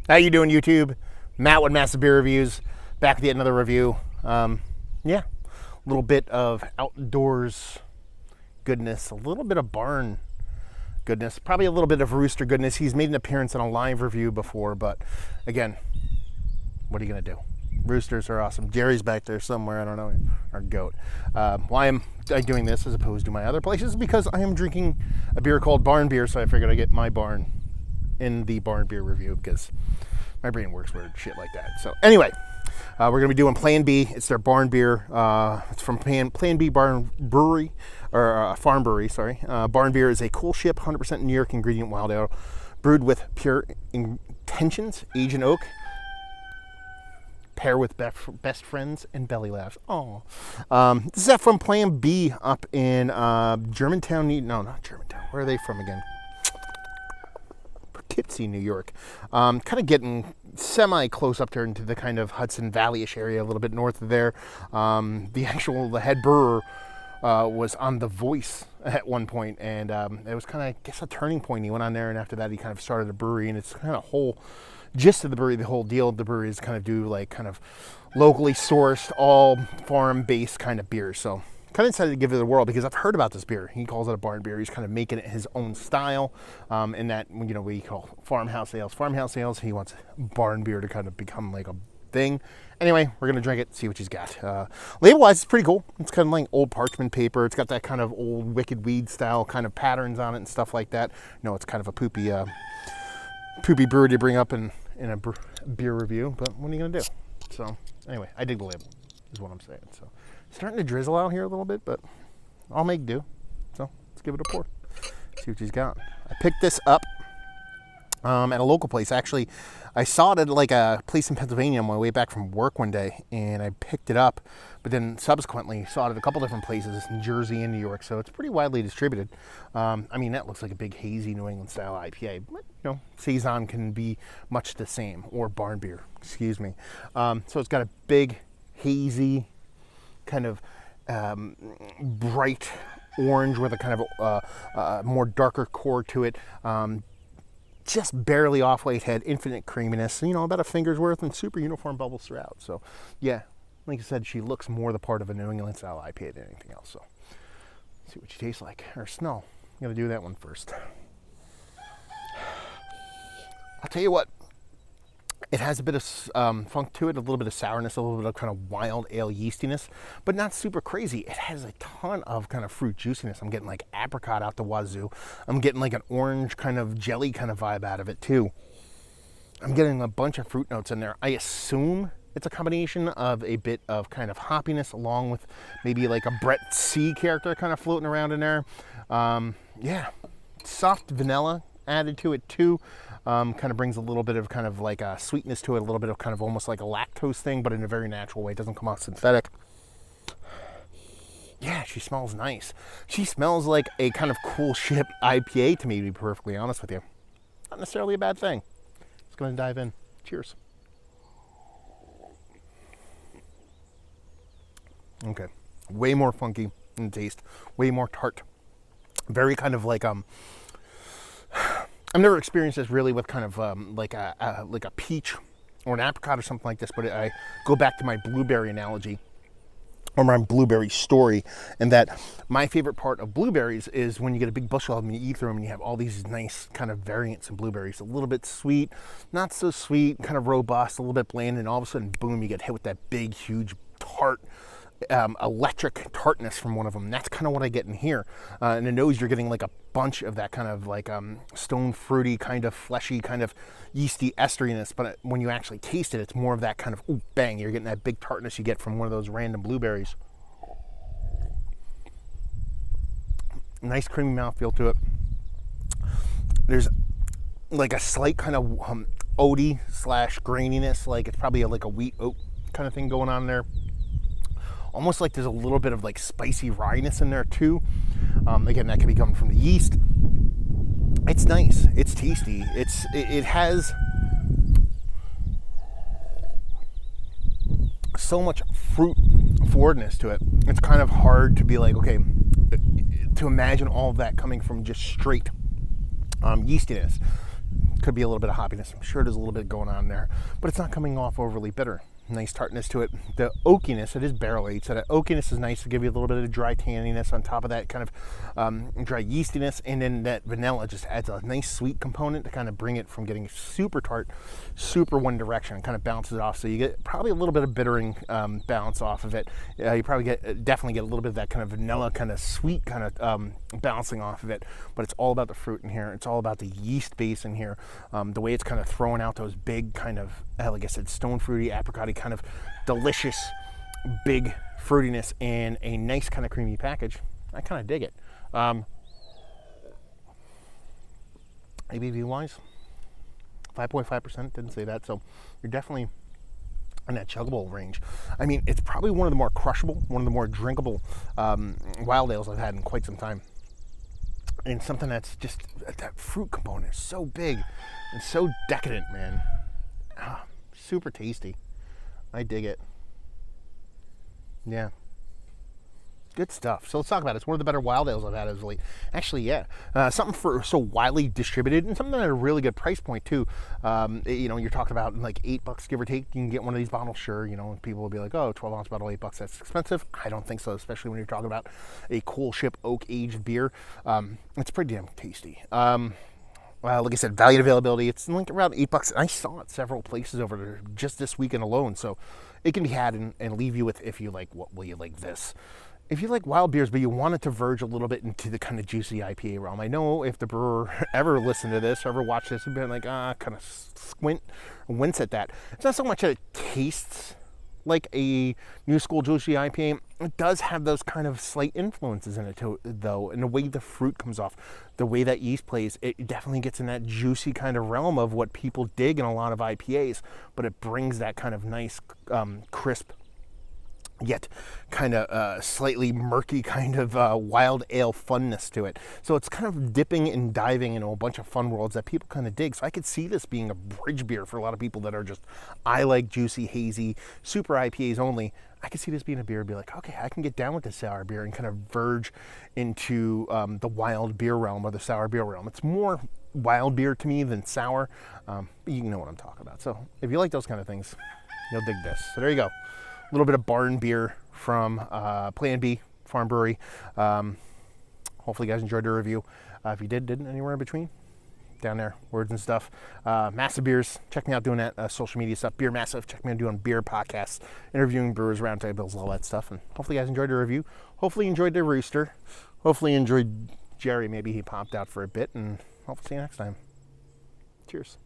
How you doing, YouTube? Matt with Massive Beer Reviews, back with yet another review. Yeah, a little bit of outdoors goodness, a little bit of barn goodness, probably a little bit of rooster goodness. He's made an appearance in a live review before, but again, what are you gonna do? Roosters are awesome. Jerry's back there somewhere, I don't know, our goat. Why am I doing this as opposed to my other places? Because I am drinking a beer called Barn Beer, so I figured I'd get my barn in the Barn Beer review because my brain works weird shit like that. So anyway, we're going to be doing Plan B. It's their barn beer. It's from Plan B Barn Brewery, or Farm Brewery, sorry. Barn Beer is a cool ship, 100% New York ingredient wild ale, brewed with pure intentions, aged in oak, pair with best friends and belly laughs. Oh, this is from Plan B up in Germantown. No, not Germantown. Where are they from again? Poughkeepsie, New York. Kind of getting semi-close up there into the kind of Hudson Valley-ish area, a little bit north of there. The head brewer was on The Voice at one point, and it was kind of, I guess, a turning point. He went on there, and after that, he kind of started a brewery, and it's kind of whole gist of the brewery, the whole deal of the brewery is kind of do like kind of locally sourced, all farm-based kind of beer. So kind of decided to give it a whirl because I've heard about this beer. He calls it a barn beer. He's kind of making it his own style, in that, you know, we call farmhouse ales. He wants barn beer to kind of become like a thing. Anyway, we're gonna drink it, see what he's got. Label-wise, it's pretty cool. It's kind of like old parchment paper. It's got that kind of old Wicked Weed style kind of patterns on it and stuff like that. You know, it's kind of a poopy brewery to bring up in a beer review, but what are you gonna do? So anyway, I dig the label, is what I'm saying. So starting to drizzle out here a little bit, but I'll make do. So let's give it a pour. See what he's got. I picked this up at a local place. Actually, I saw it at like a place in Pennsylvania on my way back from work one day, and I picked it up, but then subsequently saw it at a couple different places in Jersey and New York, so it's pretty widely distributed. I mean, that looks like a big hazy New England style IPA, but you know, Saison can be much the same, or barn beer, excuse me. So it's got a big hazy kind of bright orange with a kind of more darker core to it. Just barely off white head, infinite creaminess, you know, about a finger's worth, and super uniform bubbles throughout. So yeah, like I said, she looks more the part of a New England style IPA than anything else. So see what she tastes like, or smell. I'm gonna do that one first. I'll tell you what, it has a bit of funk to it, a little bit of sourness, a little bit of kind of wild ale yeastiness, but not super crazy. It has a ton of kind of fruit juiciness. I'm getting like apricot out the wazoo. I'm getting like an orange kind of jelly kind of vibe out of it too. I'm getting a bunch of fruit notes in there. I assume it's a combination of a bit of kind of hoppiness along with maybe like a Brett C character kind of floating around in there. Yeah, soft vanilla added to it too. Kind of brings a little bit of kind of like a sweetness to it, a little bit of kind of almost like a lactose thing, but in a very natural way. It doesn't come off synthetic. Yeah, she smells nice. She smells like a kind of cool ship IPA to me, to be perfectly honest with you. Not necessarily a bad thing. Just going to dive in. Cheers. Okay. Way more funky in taste. Way more tart. Very kind of like I've never experienced this really with kind of like a peach or an apricot or something like this, but I go back to my blueberry analogy or my blueberry story, and that my favorite part of blueberries is when you get a big bushel of them and you eat through them and you have all these nice kind of variants in blueberries. A little bit sweet, not so sweet, kind of robust, a little bit bland, and all of a sudden, boom, you get hit with that big, huge, tart, electric tartness from one of them. That's kind of what I get in here. In the nose, you're getting like a bunch of that kind of like stone fruity, kind of fleshy, kind of yeasty esteriness, but when you actually taste it, it's more of that kind of, ooh, bang, you're getting that big tartness you get from one of those random blueberries. Nice creamy mouthfeel to it. There's like a slight kind of oaty / graininess, like it's probably like a wheat oat kind of thing going on there. Almost like there's a little bit of like spicy wryness in there too. Again, that could be coming from the yeast. It's nice. It's tasty. It has so much fruit forwardness to it. It's kind of hard to be like, okay, to imagine all of that coming from just straight yeastiness. Could be a little bit of hoppiness. I'm sure there's a little bit going on there, but it's not coming off overly bitter. Nice tartness to it. The oakiness, it is barrel aged, so that oakiness is nice to give you a little bit of dry tanniness on top of that kind of dry yeastiness, and then that vanilla just adds a nice sweet component to kind of bring it from getting super tart, super one direction, and kind of bounces it off. So you get probably a little bit of bittering balance off of it. You probably definitely get a little bit of that kind of vanilla, kind of sweet kind of bouncing off of it, but it's all about the fruit in here. It's all about the yeast base in here. The way it's kind of throwing out those big kind of, like I said, stone fruity, apricot kind of delicious big fruitiness in a nice kind of creamy package. I kind of dig it. ABV wise, 5.5%, didn't say that, so you're definitely in that chuggable range. I mean, it's probably one of the more crushable, one of the more drinkable wild ales I've had in quite some time. And something that's just, that fruit component is so big and so decadent, man. Super tasty. I dig it. Yeah. Good stuff. So let's talk about it. It's one of the better wild ales I've had as of late. Actually, yeah. Something for so widely distributed, and something at a really good price point too. You're talking about like $8 give or take. You can get one of these bottles, sure. People will be like, oh, 12-ounce bottle, $8, that's expensive. I don't think so, especially when you're talking about a cool ship oak aged beer. It's pretty damn tasty. Well, like I said, value and availability, it's like around $8. I saw it several places over there just this weekend alone, so it can be had and leave you with, if you like, what will you like this? If you like wild beers, but you want it to verge a little bit into the kind of juicy IPA realm. I know if the brewer ever listened to this or ever watched this, would be like, kind of wince at that. It's not so much that it tastes like a new school juicy IPA. It does have those kind of slight influences in it too, though, and the way the fruit comes off, the way that yeast plays, it definitely gets in that juicy kind of realm of what people dig in a lot of IPAs, but it brings that kind of nice, crisp, yet kind of slightly murky kind of wild ale funness to it. So it's kind of dipping and diving into a bunch of fun worlds that people kind of dig. So I could see this being a bridge beer for a lot of people that are just, I like juicy, hazy, super IPAs only. I could see this being a beer and be like, okay, I can get down with the sour beer and kind of verge into the wild beer realm or the sour beer realm. It's more wild beer to me than sour, but you know what I'm talking about. So if you like those kind of things, you'll dig this. So there you go. A little bit of barn beer from Plan B Farm Brewery. Hopefully you guys enjoyed the review. If you didn't, anywhere in between, down there, words and stuff. Massive Beers, check me out doing that social media stuff. Beer Massive, check me out doing beer podcasts, interviewing brewers, roundtables, all that stuff. And hopefully you guys enjoyed the review. Hopefully you enjoyed the rooster. Hopefully you enjoyed Jerry. Maybe he popped out for a bit, and hopefully see you next time. Cheers.